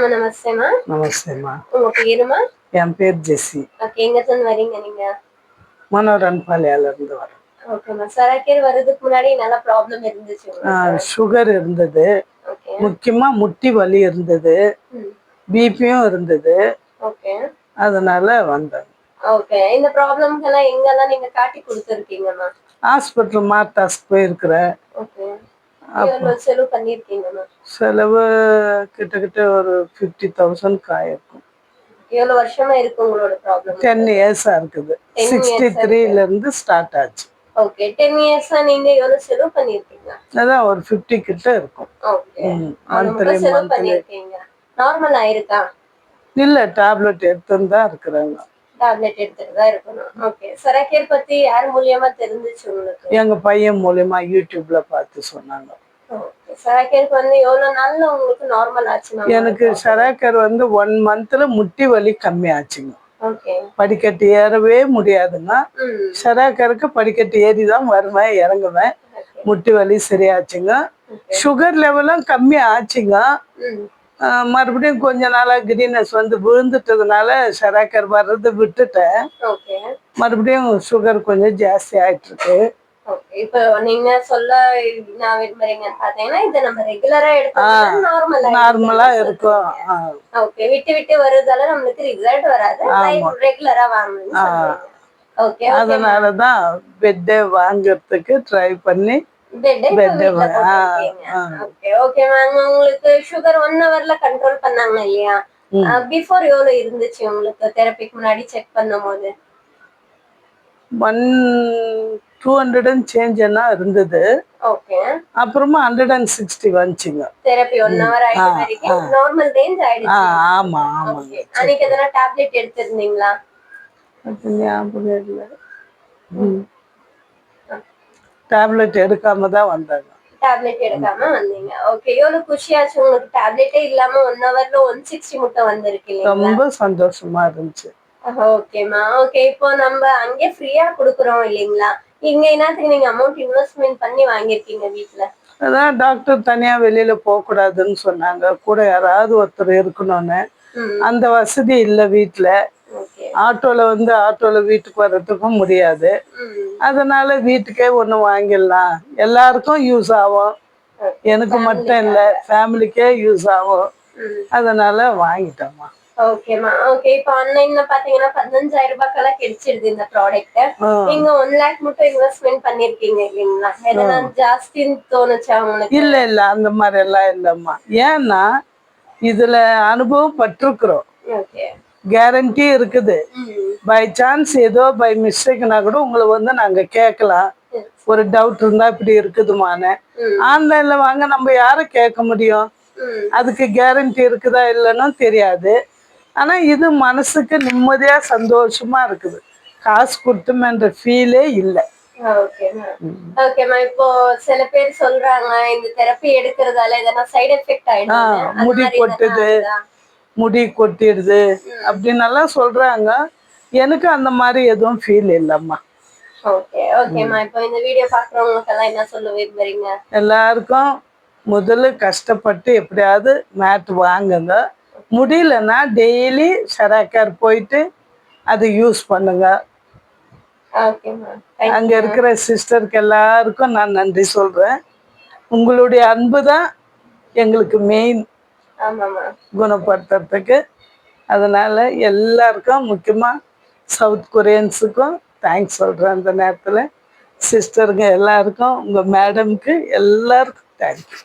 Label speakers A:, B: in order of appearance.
A: நமஸ்தேமா.
B: நமஸ்தேமா.
A: உங்க பேருமா?
B: என் பேர் ஜெஸ்ஸி.
A: ஓகே, எங்க இருந்து வரீங்க நீங்க?
B: மனோரன் பாளையால இருந்து வரேன்.
A: ஓகேமா. சரக்கேர் வர்றதுக்கு முன்னாடி நல்ல ப்ராப்ளம் இருந்துச்சு உங்களுக்கு?
B: சுகர் இருந்தது,
A: ஓகே.
B: முக்கியமா முட்டி வலி இருந்தது, பிபியும் இருந்தது.
A: ஓகே.
B: அதனால வந்தேன்.
A: ஓகே. இந்த ப்ராப்ளம்க்கெல்லாம் எங்கெல்லாம் நீங்க காட்டி கொடுத்துருக்கீங்கம்மா?
B: ஹாஸ்பிட்டல் மார்த்தாஸ் போயிருக்கிறேன்.
A: ஓகே. எவ்வளவு செலவு பண்ணிருக்கீங்கம்மா? செலவு
B: கிட்டத்தட்ட ஒரு 50,000 ஆயிருக்கும்.
A: எவ்வளவு வருஷமா இருக்கு உங்களோட ப்ராப்ளம்?
B: 10 இயர்ஸா இருக்குது. 63ல இருந்து ஸ்டார்ட் ஆச்சு.
A: ஓகே. 10 இயர்ஸா நீங்க எவ்வளவு செலவு பண்ணிருக்கீங்க?
B: அதான் ஒரு 50 கிட்ட இருக்கும்.
A: ஓகே. செலவு பண்ணிருக்கீங்க. நார்மல் ஆயிருக்கா? இல்ல,
B: டேப்லெட் எடுத்துன்னு தான் இருக்கிறாங்க.
A: டேப்லெட் எடுத்துட்டு தான் இருக்கணும். ஓகே. சரக்கேர் பத்தி யார் மூலியமா தெரிஞ்சுச்சு உங்களுக்கு?
B: எங்க பையன் மூலியமா யூடியூப்ல பார்த்து சொன்னாங்க.
A: சரக்கேருக்கு வந்து எவ்வளவு நாள்ல உங்களுக்கு நார்மல் ஆச்சுன்னா?
B: எனக்கு சரக்கேர் வந்து 1 மந்த்ல முட்டி வலி கம்மி ஆச்சுங்க.
A: ஓகே.
B: படிக்கட்டு ஏறவே முடியாதுங்க. சரக்கேருக்கு படிக்கட்டு ஏறி தான் வருவேன் இறங்குவேன். முட்டி வலி சரியாச்சுங்க. சுகர் லெவலும் கம்மி ஆச்சுங்க. மறுபடியும் கொஞ்ச நாளா கிரீனஸ் வந்து விழுந்துட்டதுனால சரக்கேர் வர்றது விட்டுட்டேன். மறுபடியும் சுகர் கொஞ்சம் ஜாஸ்தி ஆயிட்டு இருக்கு.
A: இப்போ நீங்க சொல்ல நான் விரும்புறீங்க பாத்தீங்கன்னா இத நம்ம ரெகுலரா எடுத்தா
B: நார்மலா இருக்கும்.
A: ஓகே. விட்டு விட்டு வருதால நமக்கு ரிசல்ட் வராது. ரெகுலரா வாங்கணும். ஓகே.
B: அதனால தான் பெட் வாங்குறதுக்கு ட்ரை பண்ணி
A: உங்களுக்கு சுகர் 1 ஹவர்ல கண்ட்ரோல் பண்ணாங்க இல்லையா? பிஃபோர் எவ்வளவு இருந்துச்சு உங்களுக்கு தெரபிக்கு முன்னாடி செக் பண்ணும்போது?
B: 200 சேஞ்ச் எல்லாம் இருந்தது.
A: ஓகே.
B: அப்புறமா 160 வந்துச்சுங்க.
A: தெரபி 1 ஹவர் ஆயிட்ட வரைக்கும் நார்மல் ரேஞ்ச் ஆயிடுச்சு.
B: ஆமா ஆமா.
A: அன்னைக்கு எதனா டேப்லெட் எடுத்துருந்தீங்களா?
B: அது ஞாபகம் இல்ல. டேப்லெட் எடுக்காம தான் வந்தாங்க.
A: டேப்லெட் எடுக்காம வந்தீங்க. ஓகே. எவ்வளவு குஷியாச்சு உங்களுக்கு டேப்லெட்டே இல்லாம 1 ஹவர்ல 160 மட்டும் வந்திருக்கு.
B: ரொம்ப சந்தோஷமா இருந்துச்சு.
A: ஓகேமா. ஓகே. இப்போ நம்ம அங்கே ஃப்ரீயா குடுக்குறோம் இல்லீங்களா? இங்க என்னத்துக்கு நீங்க அமௌண்ட் இன்வெஸ்ட்மென்ட் பண்ணி வாங்கிருக்கீங்க வீட்ல?
B: அதான் டாக்டர் தனியா வெளியில போக கூடாதுன்னு சொன்னாங்க. கூட யாராவது ஒருத்தர் இருக்கணும்னு. அந்த வசதி இல்ல வீட்ல. ஆட்டோல வீட்டுக்கு வர்றதுக்கும் முடியாது. அதனால வீட்டுக்கே ஒண்ணு வாங்கிடலாம், எல்லாருக்கும் யூஸ் ஆகும், எனக்கு மட்டும் இல்ல ஃபேமிலிக்கே யூஸ் ஆகும். அதனால வாங்கிட்டோம்மா.
A: ஓகேமா. ஓகே. இப்போ ஆன்லைன்ல பாத்தீங்கன்னா 15,000 ரூபாய்க்கெல்லாம் கிடைச்சிருது இந்த ப்ராடக்ட். நீங்க 1 லாக் மட்டும் இன்வெஸ்ட்மென்ட் பண்ணிருக்கீங்க இல்லீங்களா? எதனா ஜாஸ்தின்னு தோணுச்சா உங்களுக்கு?
B: இல்ல இல்ல, அந்த மாதிரி எல்லாம் இல்லம்மா. ஏன்னா இதுல அனுபவம் பட்டிருக்கிறோம். கேரண்டி இருக்குது. பை சான்ஸ் ஏதோ பை மிஸ்டேக்னா கூட உங்களை வந்து நாங்க கேட்கலாம். ஒரு டவுட் இருந்தா இப்படி இருக்குதுமான்னு. ஆன்லைன்ல வாங்க நம்ம யாரை கேட்க முடியும்? அதுக்கு கேரண்டி இருக்குதா இல்லைன்னு தெரியாது. ஆனா இது மனசுக்கு நிம்மதியா சந்தோஷமா இருக்குது. காசு கொடுத்துமன்ற ஃபீலே இல்லை.
A: ஓகேமா. இப்போ சில பேர் சொல்றாங்க இந்த தெரப்பி எடுக்கிறதால எதனா சைடு எஃபெக்ட் ஆயிடும்,
B: முடி கொட்டிடுது அப்படின்னு எல்லாம் சொல்றாங்க. எனக்கு அந்த மாதிரி எதுவும் ஃபீல் இல்லம்மா.
A: ஓகேமா. இப்போ இந்த வீடியோ பாக்குறவங்களுக்கு எல்லாம் என்ன சொல்ல விரும்புறீங்க?
B: எல்லாருக்கும் முதல்ல கஷ்டப்பட்டு எப்படியாவது மேட் வாங்குங்க. முடியலன்னா டெய்லி சரக்கேர் போயிட்டு அதை யூஸ் பண்ணுங்க. அங்க இருக்கிற சிஸ்டருக்கு எல்லாருக்கும் நான் நன்றி சொல்றேன். உங்களுடைய அன்பு தான் எங்களுக்கு மெயின் குணப்படுத்துறதுக்கு. அதனால எல்லாருக்கும் முக்கியமா சவுத் கொரியன்ஸுக்கும் தேங்க்ஸ் சொல்றேன். அந்த நேரத்தில் சிஸ்டருங்க எல்லாருக்கும், உங்க மேடம்க்கு எல்லாருக்கும் தேங்க்யூ.